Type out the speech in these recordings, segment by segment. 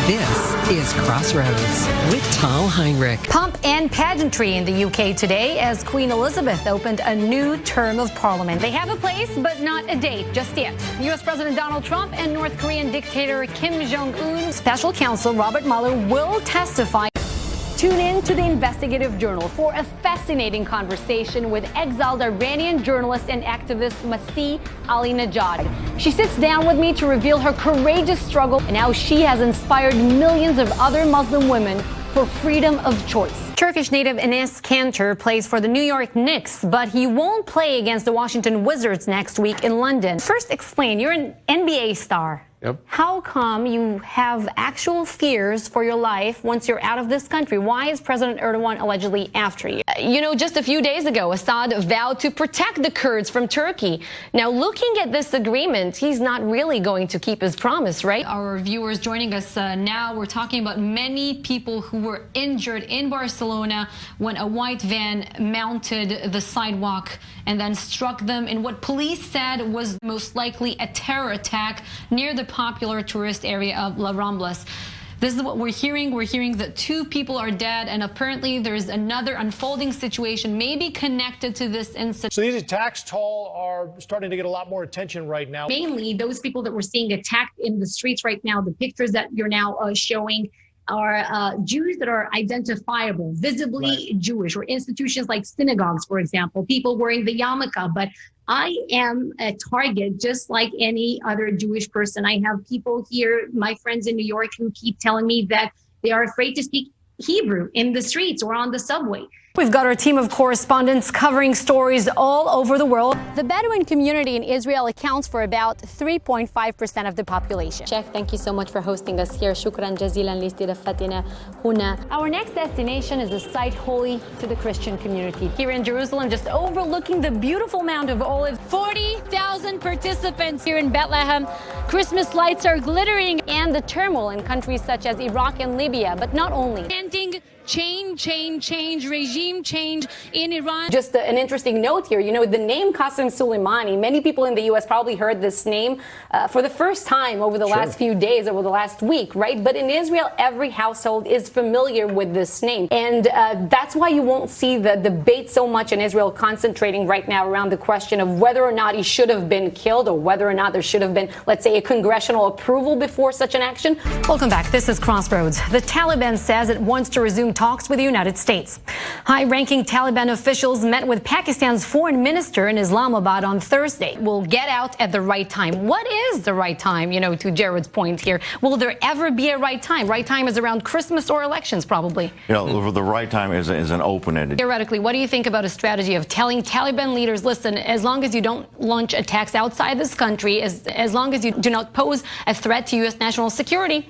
This is Crossroads with TAL Heinrich. Pomp and pageantry in the UK today as Queen Elizabeth opened a new term of parliament. They have a place, but not a date just yet. U.S. President Donald Trump and North Korean dictator Kim Jong-un. Special counsel Robert Mueller will testify. Tune in to the Investigative Journal for a fascinating conversation with exiled Iranian journalist and activist Masih Ali-Najad. She sits down with me to reveal her courageous struggle and how she has inspired millions of other Muslim women for freedom of choice. Turkish native Enes Kanter plays for the New York Knicks, but he won't play against the Washington Wizards next week in London. First, explain. You're an NBA star. Yep. How come you have actual fears for your life once you're out of this country? Why is President Erdogan allegedly after you? You know, just a few days ago, Assad vowed to protect the Kurds from Turkey. Now, looking at this agreement, he's not really going to keep his promise, right? Our viewers joining us now, we're talking about many people who were injured in Barcelona when a white van mounted the sidewalk and then struck them in what police said was most likely a terror attack near the popular tourist area of La Ramblas. This is what we're hearing. We're hearing that 2 people are dead, and apparently there's another unfolding situation maybe connected to this incident. So these attacks, TAL, are starting to get a lot more attention right now. Mainly those people that we're seeing attacked in the streets right now, the pictures that you're now showing are Jews that are identifiable, visibly Jewish, or institutions like synagogues, for example, people wearing the yarmulke. But I am a target just like any other Jewish person. I have people here, my friends in New York, who keep telling me that they are afraid to speak Hebrew in the streets or on the subway. We've got our team of correspondents covering stories all over the world. The Bedouin community in Israel accounts for about 3.5% of the population. Chef, thank you so much for hosting us here. Shukran jazilan لاستضافتنا هنا. Our next destination is a site holy to the Christian community. Here in Jerusalem, just overlooking the beautiful Mount of Olives. 40,000 participants here in Bethlehem. Christmas lights are glittering. And the turmoil in countries such as Iraq and Libya, but not only. Chanting change, regime change in Iran. Just an interesting note here, you know, the name Qasem Soleimani, many people in the U.S. probably heard this name for the first time over the last few days, over the last week, right? But in Israel, every household is familiar with this name. And that's why you won't see the debate so much in Israel concentrating right now around the question of whether or not he should have been killed or whether or not there should have been, let's say, a congressional approval before such an action. Welcome back. This is Crossroads. The Taliban says it wants to resume talks with the United States. High-ranking Taliban officials met with Pakistan's foreign minister in Islamabad on Thursday. Will get out at the right time. What is the right time, you know, to Jared's point here? Will there ever be a right time? Right time is around Christmas or elections, probably. You know, the right time is an open-ended. Theoretically, what do you think about a strategy of telling Taliban leaders, listen, as long as you don't launch attacks outside this country, as long as you do not pose a threat to U.S. national security,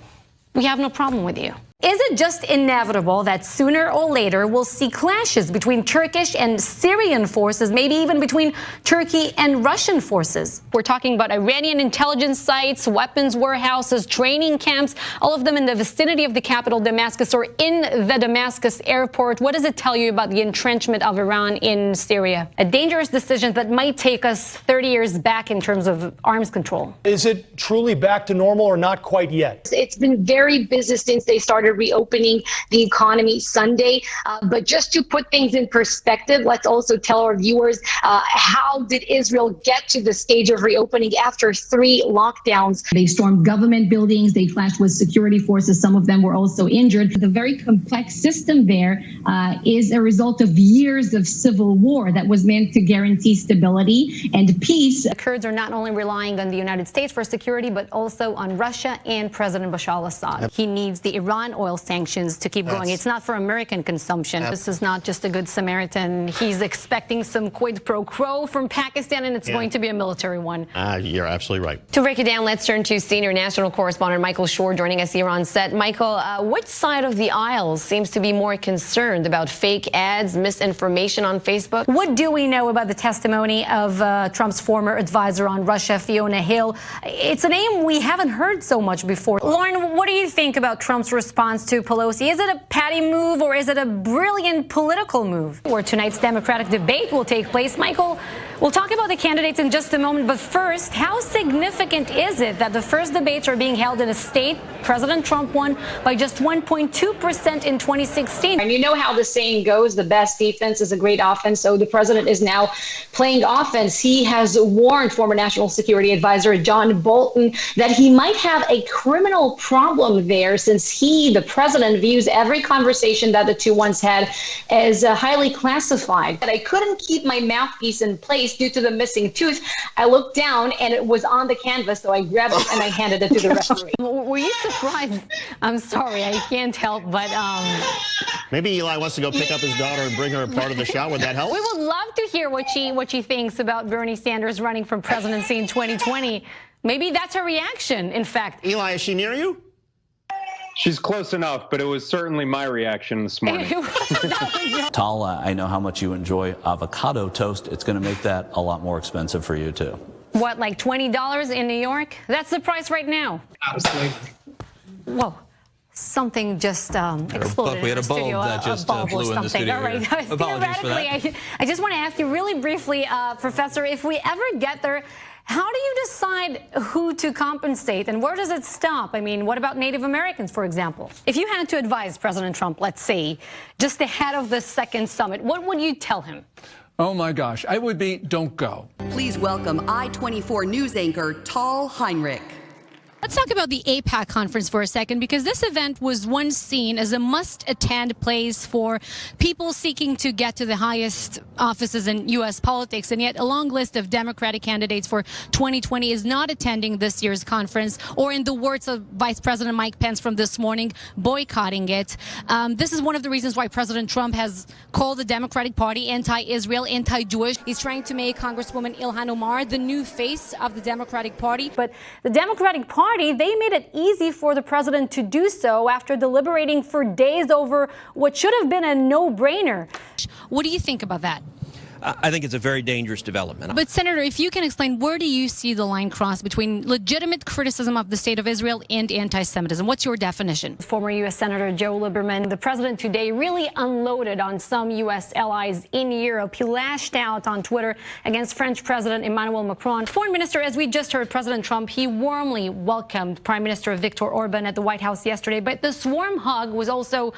we have no problem with you? Is it just inevitable that sooner or later we'll see clashes between Turkish and Syrian forces, maybe even between Turkey and Russian forces? We're talking about Iranian intelligence sites, weapons warehouses, training camps, all of them in the vicinity of the capital, Damascus, or in the Damascus airport. What does it tell you about the entrenchment of Iran in Syria? A dangerous decision that might take us 30 years back in terms of arms control. Is it truly back to normal or not quite yet? It's been very busy since they started reopening the economy Sunday. But just to put things in perspective, let's also tell our viewers how did Israel get to the stage of reopening after 3 lockdowns? They stormed government buildings. They clashed with security forces. Some of them were also injured. The very complex system there is a result of years of civil war that was meant to guarantee stability and peace. The Kurds are not only relying on the United States for security, but also on Russia and President Bashar al-Assad. He needs the Iran oil sanctions to keep going. It's not for American consumption. This is not just a good Samaritan. He's expecting some quid pro quo from Pakistan, and it's going to be a military one. You're absolutely right. To break it down, let's turn to senior national correspondent Michael Shore joining us here on set. Michael, which side of the aisle seems to be more concerned about fake ads, misinformation on Facebook? What do we know about the testimony of Trump's former advisor on Russia, Fiona Hill? It's a name we haven't heard so much before. Lauren, what do you think about Trump's response to Pelosi? Is it a patty move or is it a brilliant political move? Where tonight's Democratic debate will take place. Michael, We'll talk about the candidates in just a moment, but first, how significant is it that the first debates are being held in a state President Trump won by just 1.2% in 2016? And you know how the saying goes, the best defense is a great offense. So the president is now playing offense. He has warned former National Security Advisor John Bolton that he might have a criminal problem there, since he, the president, views every conversation that the two once had as highly classified. That I couldn't keep my mouthpiece in place due to the missing tooth. I looked down and it was on the canvas, so I grabbed it and I handed it to the referee. Were you surprised? I'm sorry, I can't help but maybe Eli wants to go pick up his daughter and bring her a part of the shot. Would that help? we would love to hear what she thinks about Bernie Sanders running for presidency in 2020. Maybe that's her reaction, in fact. Eli, is she near you? She's close enough, but it was certainly my reaction this morning. Tal, I know how much you enjoy avocado toast. It's going to make that a lot more expensive for you, too. What, like $20 in New York? That's the price right now. Honestly. Whoa. Something just exploded We had in a the bulb studio, that just bulb blew or in the studio. All right. Here. Apologies for that. I just want to ask you really briefly, Professor, if we ever get there, how do you decide who to compensate and where does it stop? I mean, what about Native Americans, for example? If you had to advise President Trump, let's say, just ahead of the second summit, what would you tell him? Oh, my gosh. I would be, don't go. Please welcome I-24 news anchor TAL HEINRICH. Let's talk about the APAC conference for a second, because this event was once seen as a must-attend place for people seeking to get to the highest offices in U.S. politics. And yet a long list of Democratic candidates for 2020 is not attending this year's conference, or in the words of Vice President Mike Pence from this morning, boycotting it. This is one of the reasons why President Trump has called the Democratic Party anti-Israel, anti-Jewish. He's trying to make Congresswoman Ilhan Omar the new face of the Democratic Party. But the Democratic Party, they made it easy for the president to do so after deliberating for days over what should have been a no-brainer. What do you think about that? I think it's a very dangerous development. But, Senator, if you can explain, where do you see the line cross between legitimate criticism of the state of Israel and anti-Semitism? What's your definition? Former U.S. Senator Joe Lieberman, the president today really unloaded on some U.S. allies in Europe. He lashed out on Twitter against French President Emmanuel Macron. Foreign Minister, as we just heard, President Trump, he warmly welcomed Prime Minister Viktor Orban at the White House yesterday. But this warm hug was also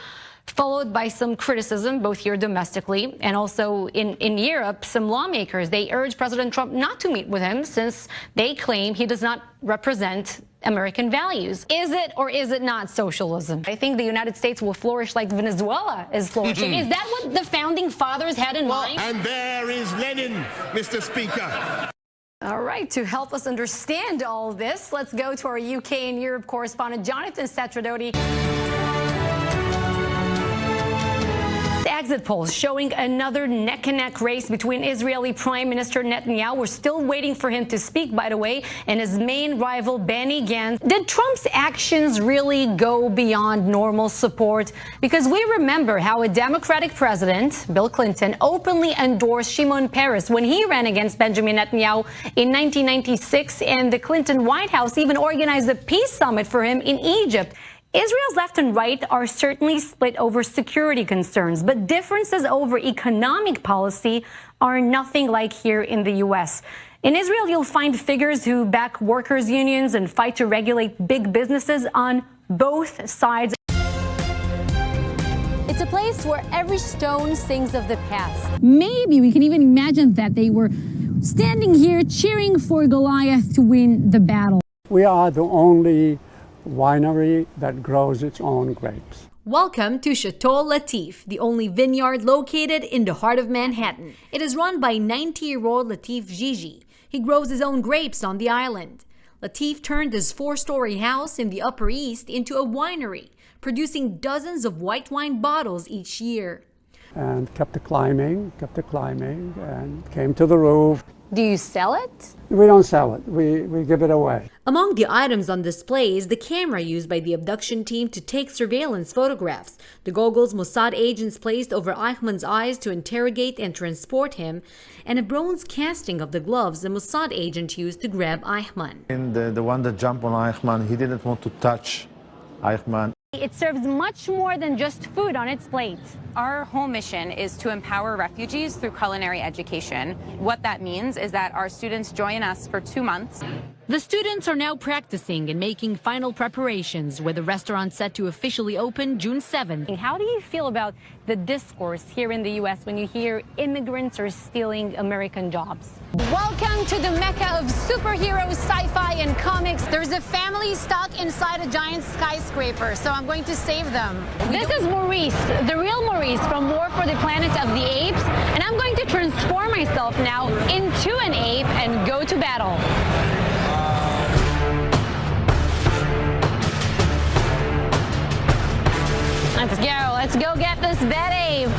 followed by some criticism, both here domestically and also in Europe. Some lawmakers, they urged President Trump not to meet with him since they claim he does not represent American values. Is it or is it not socialism? I think the United States will flourish like Venezuela is flourishing. Is that what the founding fathers had in mind? And there is Lenin, Mr. Speaker. All right, to help us understand all this, let's go to our UK and Europe correspondent, Jonathan Satradoti. Exit polls showing another neck-and-neck race between Israeli Prime Minister Netanyahu. We're still waiting for him to speak, by the way, and his main rival, Benny Gantz. Did Trump's actions really go beyond normal support? Because we remember how a Democratic president, Bill Clinton, openly endorsed Shimon Peres when he ran against Benjamin Netanyahu in 1996, and the Clinton White House even organized a peace summit for him in Egypt. Israel's left and right are certainly split over security concerns, but differences over economic policy are nothing like here in the U.S. In Israel, you'll find figures who back workers' unions and fight to regulate big businesses on both sides. It's a place where every stone sings of the past. Maybe we can even imagine that they were standing here cheering for Goliath to win the battle. We are the only winery that grows its own grapes. Welcome to Chateau Latif, the only vineyard located in the heart of Manhattan. It is run by 90-year-old Latif Gigi. He grows his own grapes on the island. Latif turned his 4-story house in the Upper East into a winery, producing dozens of white wine bottles each year. And kept climbing, and came to the roof. Do you sell it? We don't sell it. We give it away. Among the items on display is the camera used by the abduction team to take surveillance photographs, the goggles Mossad agents placed over Eichmann's eyes to interrogate and transport him, and a bronze casting of the gloves the Mossad agent used to grab Eichmann. And the one that jumped on Eichmann, he didn't want to touch Eichmann. It serves much more than just food on its plate. Our whole mission is to empower refugees through culinary education. What that means is that our students join us for 2 months. The students are now practicing and making final preparations, with the restaurant set to officially open June 7th. How do you feel about the discourse here in the U.S. when you hear immigrants are stealing American jobs? Welcome to the mecca of superheroes, sci-fi, and comics. There's a family stuck inside a giant skyscraper, so I'm going to save them. This is Maurice, the real Maurice from War for the Planet of the Apes, and I'm going to transform myself now into an ape and go to battle. Let's go get this bad ape.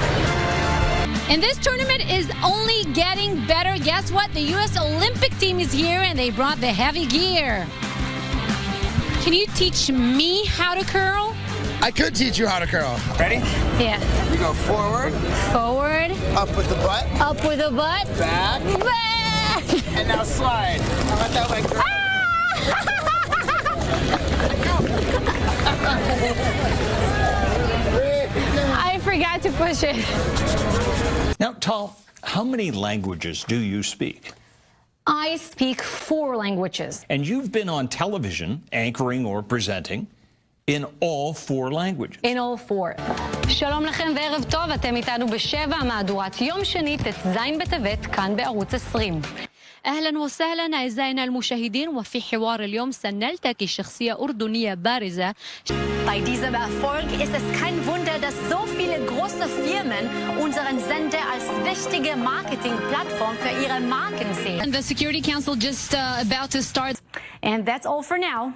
And this tournament is only getting better. Guess what? The U.S. Olympic team is here and they brought the heavy gear. Can you teach me how to curl? I could teach you how to curl. Ready? Yeah. We go forward. Forward. Up with the butt. Up with the butt. Back. Back. And now slide. Let that leg go. I forgot to push it. Now, Tal, how many languages do you speak? I speak 4 languages. And you've been on television, anchoring or presenting, in all 4 languages. In all 4. שלום לכם וערב טוב, אתם איתנו ב7, מהדורת יום שני, ט"ז בטבת, כאן בערוץ 20. أهلا وسهلا أعزائنا المشاهدين وفي حوار اليوم سنلتقي شخصية أردنية بارزة. Bei diesem Erfolg ist es kein Wunder, dass so viele große Firmen unseren Sender als wichtige Marketingplattform für ihre Marken sehen. And the Security Council just about to start. And that's all for now.